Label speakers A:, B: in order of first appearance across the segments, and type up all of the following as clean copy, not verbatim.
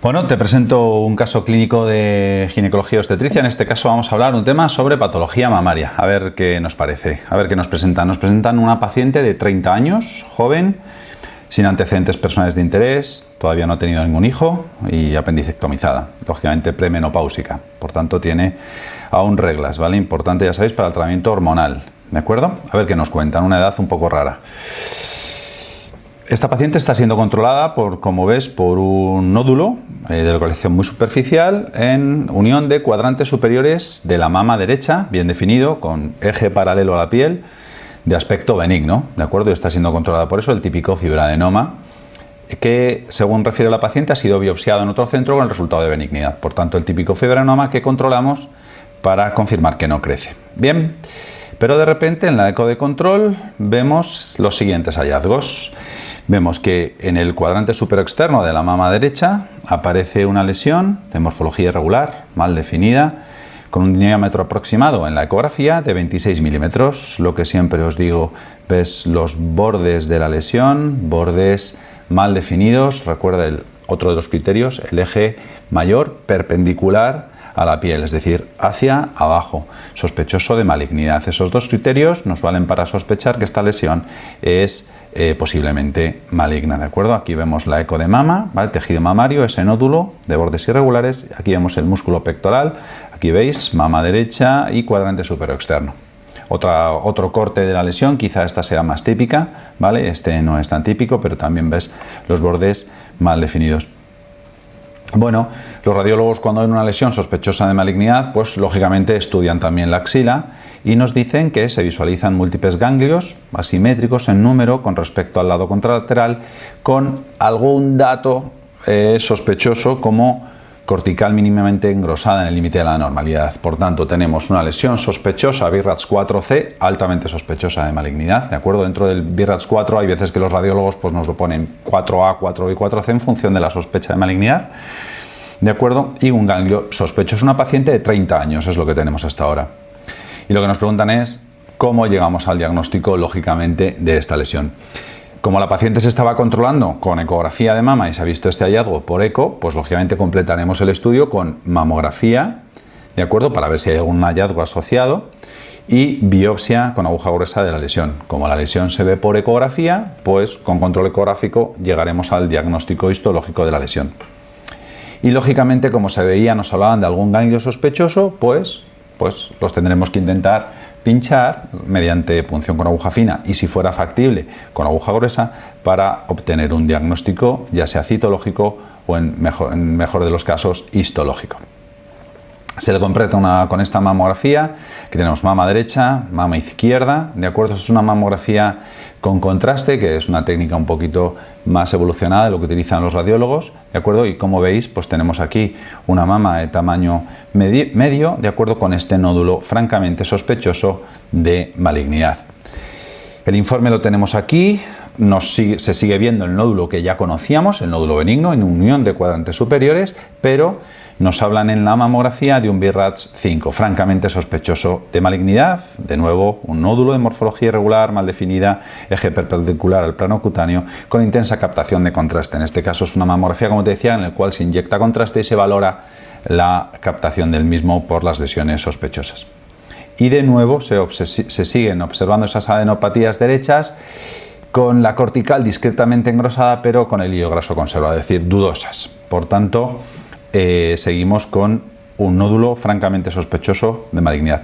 A: Bueno, te presento un caso clínico de ginecología obstetricia. En este caso vamos a hablar un tema sobre patología mamaria. A ver qué nos parece, a ver qué nos presentan. Nos presentan una paciente de 30 años, joven, sin antecedentes personales de interés, todavía no ha tenido ningún hijo y apendicectomizada, lógicamente premenopáusica. Por tanto, tiene aún reglas, ¿vale? Importante, ya sabéis, para el tratamiento hormonal, ¿de acuerdo? A ver qué nos cuentan, una edad un poco rara. Esta paciente está siendo controlada, como ves, por un nódulo de localización muy superficial en unión de cuadrantes superiores de la mama derecha, bien definido, con eje paralelo a la piel, de aspecto benigno, ¿de acuerdo? Y está siendo controlada por eso el típico fibroadenoma, que, según refiere la paciente, ha sido biopsiado en otro centro con el resultado de benignidad. Por tanto, el típico fibroadenoma que controlamos para confirmar que no crece. Bien, pero de repente en la eco de control vemos los siguientes hallazgos. Vemos que en el cuadrante superexterno de la mama derecha aparece una lesión de morfología irregular, mal definida, con un diámetro aproximado en la ecografía de 26 milímetros. Lo que siempre os digo, ves los bordes de la lesión, bordes mal definidos. Recuerda otro de los criterios, el eje mayor perpendicular a la piel, es decir, hacia abajo, sospechoso de malignidad. Esos dos criterios nos valen para sospechar que esta lesión es posiblemente maligna, ¿de acuerdo? Aquí vemos la eco de mama, ¿vale? Tejido mamario, ese nódulo de bordes irregulares. Aquí vemos el músculo pectoral, aquí veis mama derecha y cuadrante superexterno. Otro corte de la lesión, quizá esta sea más típica, ¿vale? Este no es tan típico, pero también ves los bordes mal definidos. Bueno, los radiólogos, cuando ven una lesión sospechosa de malignidad, pues lógicamente estudian también la axila y nos dicen que se visualizan múltiples ganglios asimétricos en número con respecto al lado contralateral, con algún dato sospechoso como cortical mínimamente engrosada en el límite de la normalidad. Por tanto, tenemos una lesión sospechosa, BIRADS 4C, altamente sospechosa de malignidad, ¿de acuerdo? Dentro del BIRADS 4 hay veces que los radiólogos pues, nos lo ponen 4A, 4B y 4C en función de la sospecha de malignidad, ¿de acuerdo? Y un ganglio sospechoso. Es una paciente de 30 años, es lo que tenemos hasta ahora. Y lo que nos preguntan es cómo llegamos al diagnóstico, lógicamente, de esta lesión. Como la paciente se estaba controlando con ecografía de mama y se ha visto este hallazgo por eco, pues lógicamente completaremos el estudio con mamografía, ¿de acuerdo? Para ver si hay algún hallazgo asociado, y biopsia con aguja gruesa de la lesión. Como la lesión se ve por ecografía, pues con control ecográfico llegaremos al diagnóstico histológico de la lesión. Y lógicamente, como se veía, nos hablaban de algún ganglio sospechoso, pues los tendremos que intentar pinchar mediante punción con aguja fina y, si fuera factible, con aguja gruesa, para obtener un diagnóstico ya sea citológico o en mejor de los casos histológico. Se le completa con esta mamografía, que tenemos mama derecha, mama izquierda, ¿de acuerdo? Es una mamografía con contraste, que es una técnica un poquito más evolucionada de lo que utilizan los radiólogos, ¿de acuerdo? Y como veis, pues tenemos aquí una mama de tamaño medio, ¿de acuerdo? Con este nódulo francamente sospechoso de malignidad. El informe lo tenemos aquí, se sigue viendo el nódulo que ya conocíamos, el nódulo benigno, en unión de cuadrantes superiores, pero nos hablan en la mamografía de un BIRADS 5, francamente sospechoso de malignidad. De nuevo, un nódulo de morfología irregular, mal definida, eje perpendicular al plano cutáneo, con intensa captación de contraste. En este caso es una mamografía, como te decía, en la cual se inyecta contraste y se valora la captación del mismo por las lesiones sospechosas. Y de nuevo se siguen observando esas adenopatías derechas con la cortical discretamente engrosada, pero con el hilo graso conservado, es decir, dudosas. Por tanto, seguimos con un nódulo francamente sospechoso de malignidad.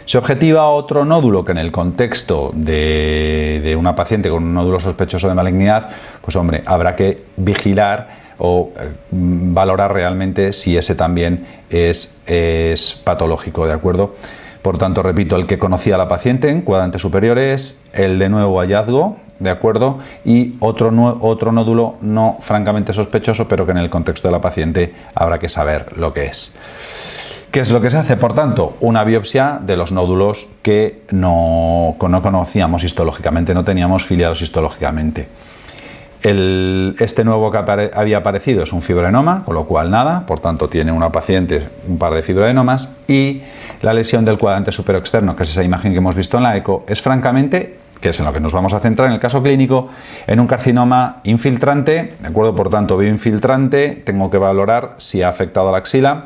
A: Se objetiva otro nódulo que, en el contexto de una paciente con un nódulo sospechoso de malignidad, pues hombre, habrá que vigilar o valorar realmente si ese también es patológico, ¿de acuerdo? Por tanto, repito, el que conocía a la paciente en cuadrantes superiores, el de nuevo hallazgo, ¿de acuerdo? Y otro nódulo no francamente sospechoso, pero que en el contexto de la paciente habrá que saber lo que es. ¿Qué es lo que se hace? Por tanto, una biopsia de los nódulos que no conocíamos histológicamente, no teníamos filiados histológicamente. Este nuevo que había aparecido es un fibroadenoma, con lo cual nada, por tanto tiene una paciente un par de fibroadenomas, y la lesión del cuadrante superexterno, que es esa imagen que hemos visto en la eco, es francamente que es en lo que nos vamos a centrar en el caso clínico, en un carcinoma infiltrante, ¿de acuerdo? Por tanto, veo infiltrante, tengo que valorar si ha afectado a la axila,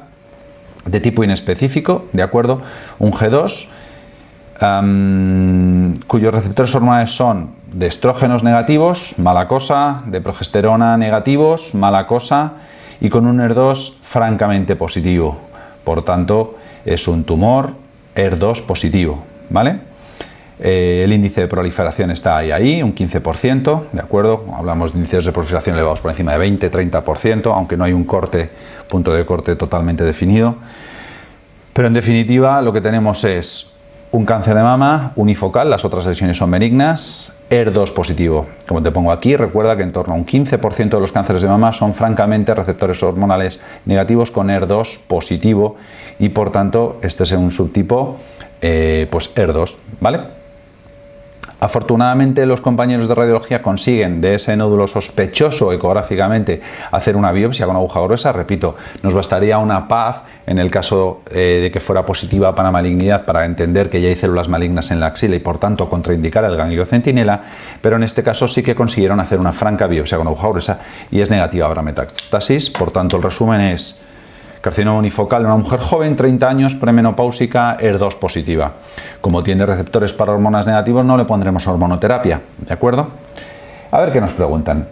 A: de tipo inespecífico, ¿de acuerdo? Un G2, cuyos receptores hormonales son de estrógenos negativos, mala cosa, de progesterona negativos, mala cosa, y con un ER2 francamente positivo. Por tanto, es un tumor ER2 positivo, ¿vale? El índice de proliferación está ahí, un 15%, ¿de acuerdo? Hablamos de índices de proliferación elevados por encima de 20-30%, aunque no hay un punto de corte totalmente definido. Pero en definitiva, lo que tenemos es un cáncer de mama unifocal, las otras lesiones son benignas, ER2 positivo. Como te pongo aquí, recuerda que en torno a un 15% de los cánceres de mama son francamente receptores hormonales negativos con ER2 positivo y por tanto este es un subtipo pues ER2, ¿vale? Afortunadamente los compañeros de radiología consiguen de ese nódulo sospechoso ecográficamente hacer una biopsia con aguja gruesa. Repito, nos bastaría una PAF en el caso de que fuera positiva para malignidad para entender que ya hay células malignas en la axila y por tanto contraindicar el ganglio centinela, pero en este caso sí que consiguieron hacer una franca biopsia con aguja gruesa y es negativa para metástasis. Por tanto, el resumen es carcinoma unifocal en una mujer joven, 30 años, premenopáusica, ER2 positiva. Como tiene receptores para hormonas negativos, no le pondremos hormonoterapia, ¿de acuerdo? A ver qué nos preguntan.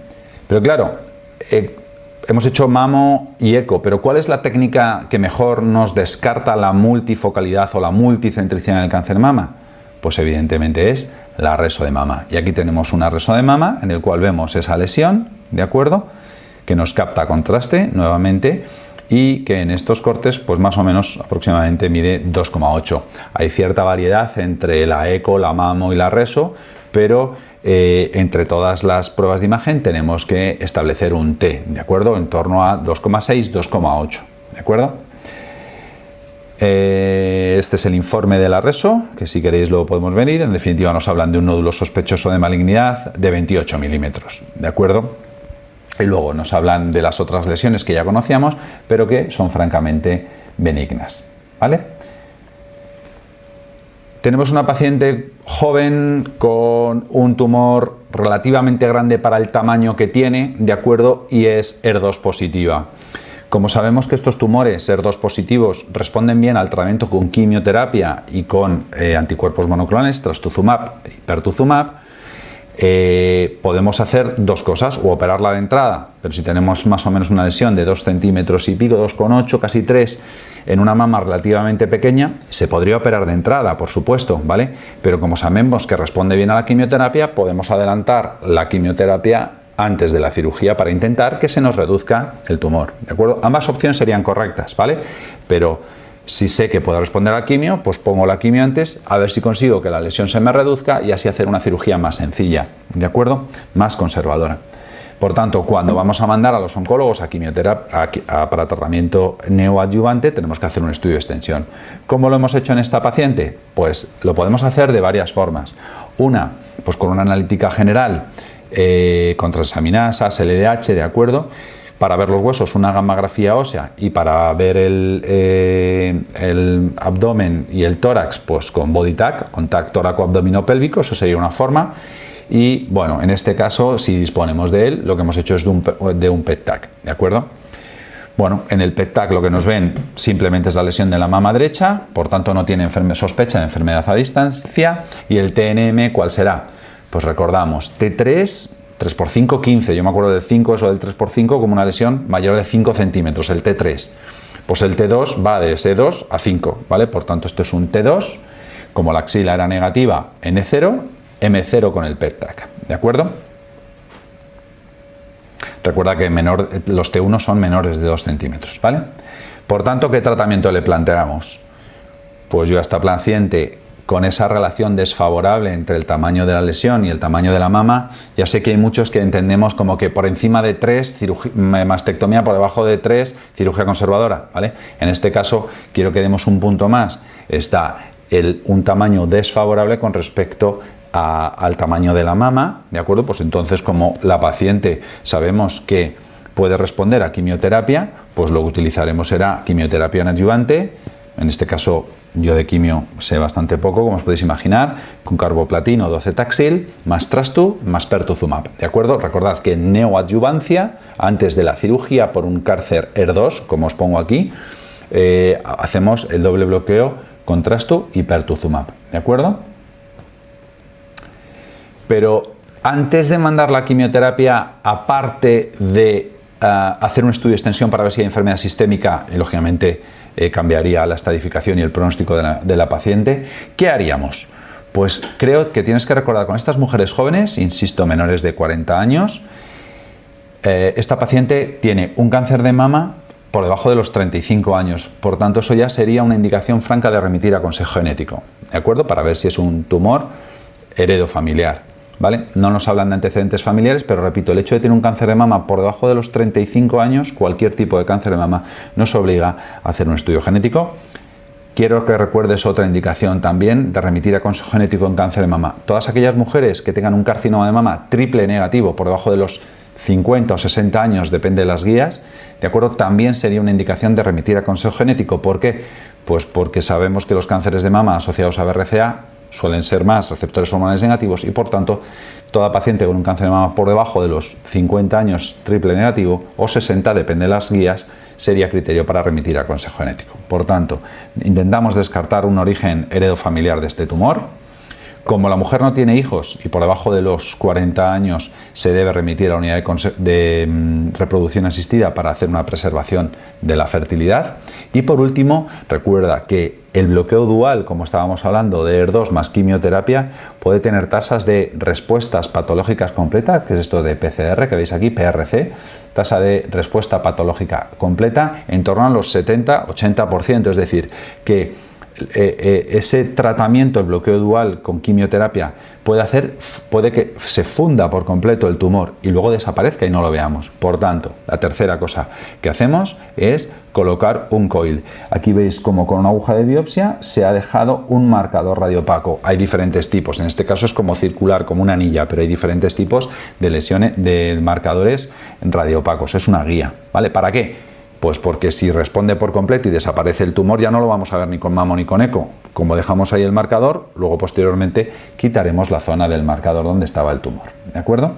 A: Pero claro, hemos hecho mamo y eco, pero ¿cuál es la técnica que mejor nos descarta la multifocalidad o la multicentricidad en el cáncer de mama? Pues evidentemente es la reso de mama. Y aquí tenemos una reso de mama en el cual vemos esa lesión, ¿de acuerdo? Que nos capta contraste nuevamente y que en estos cortes pues más o menos aproximadamente mide 2,8. Hay cierta variedad entre la eco, la mamo y la reso, pero entre todas las pruebas de imagen tenemos que establecer un T, ¿de acuerdo? En torno a 2,6, 2,8, ¿de acuerdo? Este es el informe de la reso, que si queréis lo podemos venir. En definitiva nos hablan de un nódulo sospechoso de malignidad de 28 milímetros, ¿de acuerdo? Y luego nos hablan de las otras lesiones que ya conocíamos, pero que son francamente benignas, ¿vale? Tenemos una paciente joven con un tumor relativamente grande para el tamaño que tiene, ¿de acuerdo? Y es ER2 positiva. Como sabemos que estos tumores ER2 positivos responden bien al tratamiento con quimioterapia y con anticuerpos monoclonales, trastuzumab y pertuzumab, podemos hacer dos cosas, o operarla de entrada, pero si tenemos más o menos una lesión de 2 centímetros y pico, 2,8, casi 3, en una mama relativamente pequeña, se podría operar de entrada, por supuesto, ¿vale? Pero como sabemos que responde bien a la quimioterapia, podemos adelantar la quimioterapia antes de la cirugía para intentar que se nos reduzca el tumor, ¿de acuerdo? Ambas opciones serían correctas, ¿vale? Pero si sé que puedo responder a la quimio, pues pongo la quimio antes, a ver si consigo que la lesión se me reduzca y así hacer una cirugía más sencilla, ¿de acuerdo? Más conservadora. Por tanto, cuando vamos a mandar a los oncólogos a quimioterapia para tratamiento neoadyuvante, tenemos que hacer un estudio de extensión. ¿Cómo lo hemos hecho en esta paciente? Pues lo podemos hacer de varias formas. Una, pues con una analítica general, con transaminasas, LDH, ¿de acuerdo? Para ver los huesos, una gammagrafía ósea, y para ver el abdomen y el tórax, pues con body tag, con tag tóraco-abdominopélvico, eso sería una forma. Y bueno, en este caso, si disponemos de él, lo que hemos hecho es de un PET tag, ¿de acuerdo? Bueno, en el PET tag lo que nos ven simplemente es la lesión de la mama derecha, por tanto no tiene sospecha de enfermedad a distancia. Y el TNM, ¿cuál será? Pues recordamos, T3, 3x5, 15. Yo me acuerdo del 5, eso del 3x5 como una lesión mayor de 5 centímetros, el T3. Pues el T2 va de S2 a 5, ¿vale? Por tanto, esto es un T2. Como la axila era negativa, N0, M0 con el PET tag, ¿de acuerdo? Recuerda que los T1 son menores de 2 centímetros, ¿vale? Por tanto, ¿qué tratamiento le planteamos? Pues yo a esta paciente, con esa relación desfavorable entre el tamaño de la lesión y el tamaño de la mama, ya sé que hay muchos que entendemos como que por encima de 3, mastectomía, por debajo de 3, cirugía conservadora, ¿vale? En este caso, quiero que demos un punto más. Está un tamaño desfavorable con respecto al tamaño de la mama, ¿de acuerdo? Pues entonces, como la paciente sabemos que puede responder a quimioterapia, pues lo que utilizaremos será quimioterapia adyuvante, En este caso, yo de quimio sé bastante poco, como os podéis imaginar, con carboplatino, docetaxel, más Trastu, más pertuzumab. ¿De acuerdo? Recordad que en neoadyuvancia, antes de la cirugía por un cáncer ER2, como os pongo aquí, hacemos el doble bloqueo con Trastu y pertuzumab. ¿De acuerdo? Pero antes de mandar la quimioterapia, aparte de hacer un estudio de extensión para ver si hay enfermedad sistémica, y lógicamente cambiaría la estadificación y el pronóstico de la paciente, ¿qué haríamos? Pues creo que tienes que recordar con estas mujeres jóvenes, insisto, menores de 40 años, esta paciente tiene un cáncer de mama por debajo de los 35 años, por tanto eso ya sería una indicación franca de remitir a consejo genético, ¿de acuerdo? Para ver si es un tumor heredofamiliar, ¿vale? No nos hablan de antecedentes familiares, pero repito, el hecho de tener un cáncer de mama por debajo de los 35 años, cualquier tipo de cáncer de mama, nos obliga a hacer un estudio genético. Quiero que recuerdes otra indicación también de remitir a consejo genético en cáncer de mama. Todas aquellas mujeres que tengan un carcinoma de mama triple negativo por debajo de los 50 o 60 años, depende de las guías, ¿de acuerdo? También sería una indicación de remitir a consejo genético. ¿Por qué? Pues porque sabemos que los cánceres de mama asociados a BRCA suelen ser más receptores hormonales negativos y por tanto toda paciente con un cáncer de mama por debajo de los 50 años triple negativo o 60, depende de las guías, sería criterio para remitir a consejo genético. Por tanto, intentamos descartar un origen heredofamiliar de este tumor. Como la mujer no tiene hijos y por debajo de los 40 años se debe remitir a la unidad de reproducción asistida para hacer una preservación de la fertilidad. Y por último, recuerda que el bloqueo dual, como estábamos hablando, de ER2 más quimioterapia, puede tener tasas de respuestas patológicas completas, que es esto de PCR, que veis aquí, PRC, tasa de respuesta patológica completa, en torno a los 70-80%, es decir, que ese tratamiento, el bloqueo dual con quimioterapia, puede que se funda por completo el tumor y luego desaparezca y no lo veamos. Por tanto, la tercera cosa que hacemos es colocar un coil. Aquí veis como con una aguja de biopsia se ha dejado un marcador radiopaco. Hay diferentes tipos, en este caso es como circular, como una anilla, pero hay diferentes tipos de lesiones, de marcadores radiopacos. Es una guía, ¿vale? ¿Para qué? Pues porque si responde por completo y desaparece el tumor, ya no lo vamos a ver ni con mamo ni con eco. Como dejamos ahí el marcador, luego posteriormente quitaremos la zona del marcador donde estaba el tumor. ¿De acuerdo?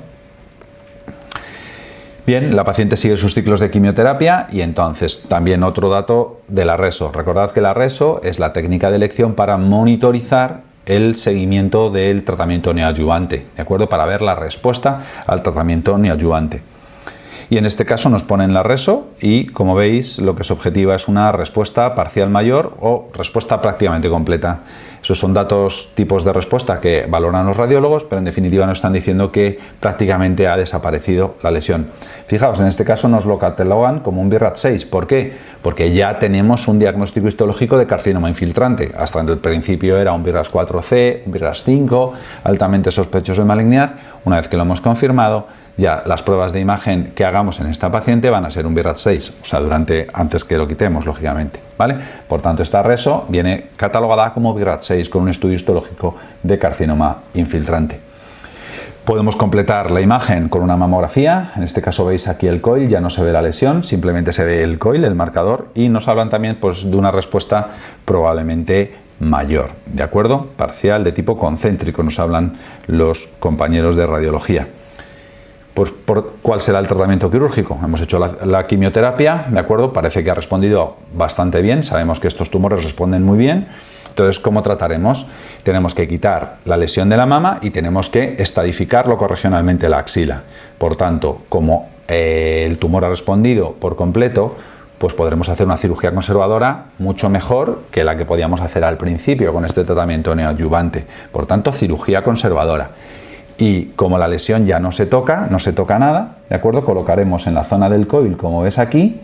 A: Bien, la paciente sigue sus ciclos de quimioterapia y entonces también otro dato de la RESO. Recordad que la RESO es la técnica de elección para monitorizar el seguimiento del tratamiento neoadyuvante, ¿de acuerdo? Para ver la respuesta al tratamiento neoadyuvante. Y en este caso nos ponen la RESO y, como veis, lo que se objetiva es una respuesta parcial mayor o respuesta prácticamente completa. Esos son tipos de respuesta que valoran los radiólogos, pero en definitiva nos están diciendo que prácticamente ha desaparecido la lesión. Fijaos, en este caso nos lo catalogan como un BRAF6. ¿Por qué? Porque ya tenemos un diagnóstico histológico de carcinoma infiltrante. Hasta el principio era un BRAF4C, un BRAF5, altamente sospechoso de malignidad. Una vez que lo hemos confirmado, ya las pruebas de imagen que hagamos en esta paciente van a ser un BRAF6, o sea, antes que lo quitemos, lógicamente, ¿vale? Por tanto, esta RESO viene catalogada como BRAF6 con un estudio histológico de carcinoma infiltrante. Podemos completar la imagen con una mamografía, en este caso veis aquí el coil, ya no se ve la lesión, simplemente se ve el coil, el marcador, y nos hablan también pues, de una respuesta probablemente mayor, ¿de acuerdo? Parcial de tipo concéntrico, nos hablan los compañeros de radiología. Pues ¿cuál será el tratamiento quirúrgico? Hemos hecho la quimioterapia, ¿de acuerdo? Parece que ha respondido bastante bien, sabemos que estos tumores responden muy bien. Entonces, ¿cómo trataremos? Tenemos que quitar la lesión de la mama y tenemos que estadificar locorregionalmente la axila. Por tanto, como el tumor ha respondido por completo, pues podremos hacer una cirugía conservadora mucho mejor que la que podíamos hacer al principio con este tratamiento neoadyuvante. Por tanto, cirugía conservadora. Y como la lesión ya no se toca nada, ¿de acuerdo? Colocaremos en la zona del coil, como ves aquí,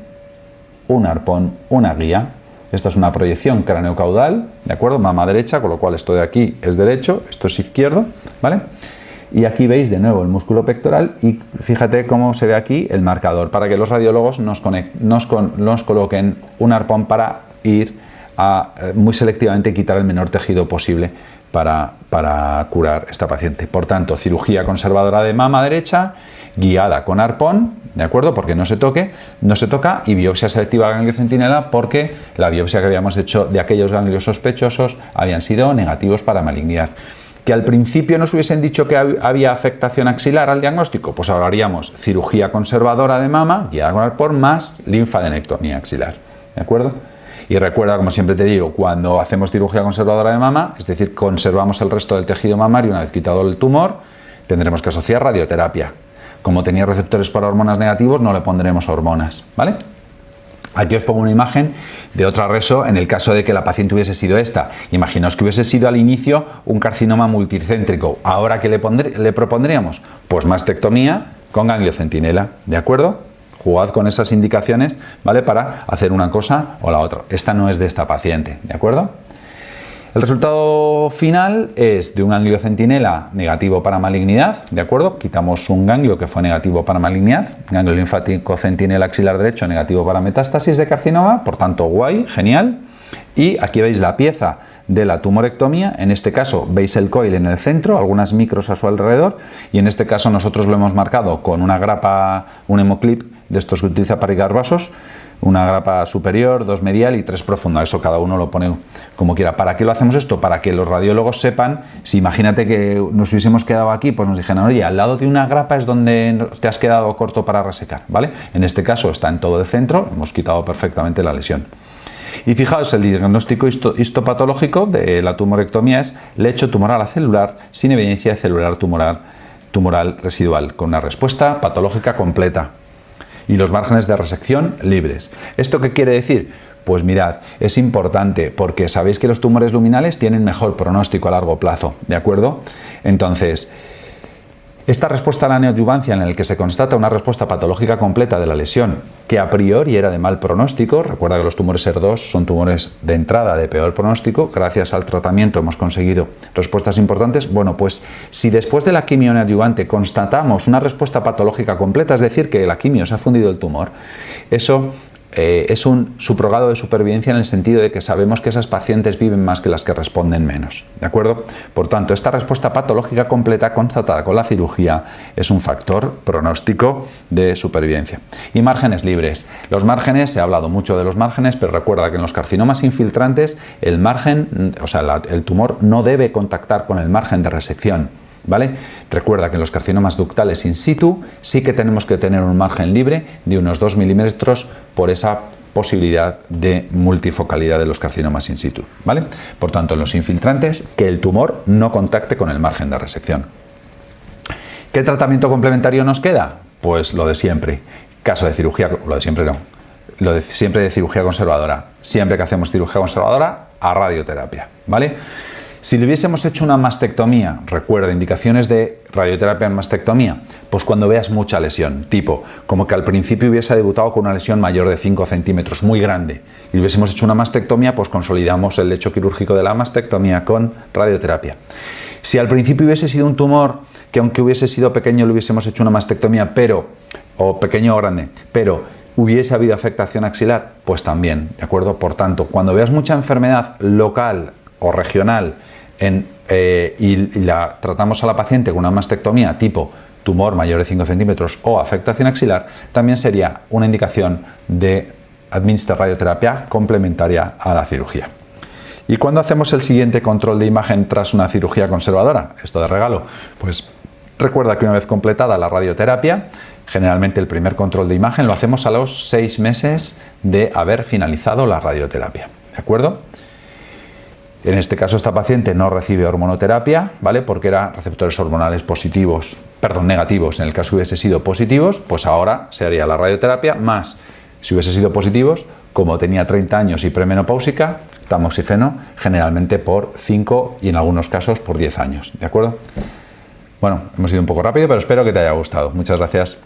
A: un arpón, una guía. Esta es una proyección craneocaudal, ¿de acuerdo? Mama derecha, con lo cual esto de aquí es derecho, esto es izquierdo, ¿vale? Y aquí veis de nuevo el músculo pectoral y fíjate cómo se ve aquí el marcador, para que los radiólogos nos coloquen un arpón para ir a muy selectivamente quitar el menor tejido posible para curar esta paciente. Por tanto, cirugía conservadora de mama derecha, guiada con arpón, ¿de acuerdo? Porque no se toca, y biopsia selectiva de ganglio centinela porque la biopsia que habíamos hecho de aquellos ganglios sospechosos habían sido negativos para malignidad. Que al principio nos hubiesen dicho que había afectación axilar al diagnóstico, pues ahora haríamos cirugía conservadora de mama, guiada por más linfadenectomía axilar, ¿de acuerdo? Y recuerda, como siempre te digo, cuando hacemos cirugía conservadora de mama, es decir, conservamos el resto del tejido mamario una vez quitado el tumor, tendremos que asociar radioterapia. Como tenía receptores para hormonas negativos, no le pondremos hormonas, ¿vale? Aquí os pongo una imagen de otra reso en el caso de que la paciente hubiese sido esta. Imaginaos que hubiese sido al inicio un carcinoma multicéntrico. ¿Ahora qué le propondríamos? Pues mastectomía con ganglio centinela, ¿de acuerdo? Jugad con esas indicaciones, ¿vale? Para hacer una cosa o la otra. Esta no es de esta paciente, ¿de acuerdo? El resultado final es de un ganglio centinela negativo para malignidad, ¿de acuerdo? Quitamos un ganglio que fue negativo para malignidad, ganglio linfático centinela axilar derecho negativo para metástasis de carcinoma, por tanto guay, genial. Y aquí veis la pieza de la tumorectomía, en este caso veis el coil en el centro, algunas micros a su alrededor, y en este caso nosotros lo hemos marcado con una grapa, un hemoclip de estos que utiliza para ligar vasos, una grapa superior, 2 medial y 3 profunda. Eso cada uno lo pone como quiera. ¿Para qué lo hacemos esto? Para que los radiólogos sepan, si imagínate que nos hubiésemos quedado aquí, pues nos dijeran, oye, al lado de una grapa es donde te has quedado corto para resecar, ¿vale? En este caso está en todo el centro, hemos quitado perfectamente la lesión. Y fijaos, el diagnóstico histopatológico de la tumorectomía es lecho tumoral acelular sin evidencia de celular tumoral residual, con una respuesta patológica completa. Y los márgenes de resección libres. ¿Esto qué quiere decir? Pues mirad, es importante porque sabéis que los tumores luminales tienen mejor pronóstico a largo plazo, ¿de acuerdo? Entonces, esta respuesta a la neoadyuvancia en la que se constata una respuesta patológica completa de la lesión que a priori era de mal pronóstico, recuerda que los tumores ER2 son tumores de entrada de peor pronóstico, gracias al tratamiento hemos conseguido respuestas importantes. Bueno, pues si después de la quimio neoadyuvante constatamos una respuesta patológica completa, es decir, que la quimio se ha fundido el tumor, eso es un subrogado de supervivencia en el sentido de que sabemos que esas pacientes viven más que las que responden menos, ¿de acuerdo? Por tanto, esta respuesta patológica completa constatada con la cirugía es un factor pronóstico de supervivencia. Y márgenes libres. Los márgenes, se ha hablado mucho de los márgenes, pero recuerda que en los carcinomas infiltrantes el margen, o sea, el tumor no debe contactar con el margen de resección, ¿vale? Recuerda que en los carcinomas ductales in situ sí que tenemos que tener un margen libre de unos 2 milímetros por esa posibilidad de multifocalidad de los carcinomas in situ, ¿vale? Por tanto, en los infiltrantes, que el tumor no contacte con el margen de resección. ¿Qué tratamiento complementario nos queda? Pues lo de siempre. Caso de cirugía, lo de siempre no, lo de siempre de cirugía conservadora. Siempre que hacemos cirugía conservadora, a radioterapia, ¿vale? Si le hubiésemos hecho una mastectomía, recuerda, indicaciones de radioterapia en mastectomía, pues cuando veas mucha lesión, tipo, como que al principio hubiese debutado con una lesión mayor de 5 centímetros, muy grande, y hubiésemos hecho una mastectomía, pues consolidamos el lecho quirúrgico de la mastectomía con radioterapia. Si al principio hubiese sido un tumor que aunque hubiese sido pequeño le hubiésemos hecho una mastectomía, o pequeño o grande, pero hubiese habido afectación axilar, pues también, ¿de acuerdo? Por tanto, cuando veas mucha enfermedad local o regional y la tratamos a la paciente con una mastectomía tipo tumor mayor de 5 centímetros o afectación axilar, también sería una indicación de administrar radioterapia complementaria a la cirugía. ¿Y cuándo hacemos el siguiente control de imagen tras una cirugía conservadora? Esto de regalo. Pues recuerda que una vez completada la radioterapia, generalmente el primer control de imagen lo hacemos a los 6 meses de haber finalizado la radioterapia, ¿de acuerdo? En este caso, esta paciente no recibe hormonoterapia, ¿vale? Porque eran receptores hormonales negativos. En el caso que hubiese sido positivos, pues ahora se haría la radioterapia, más si hubiese sido positivos, como tenía 30 años y premenopáusica, tamoxifeno, generalmente por 5 y en algunos casos por 10 años, ¿de acuerdo? Bueno, hemos ido un poco rápido, pero espero que te haya gustado. Muchas gracias.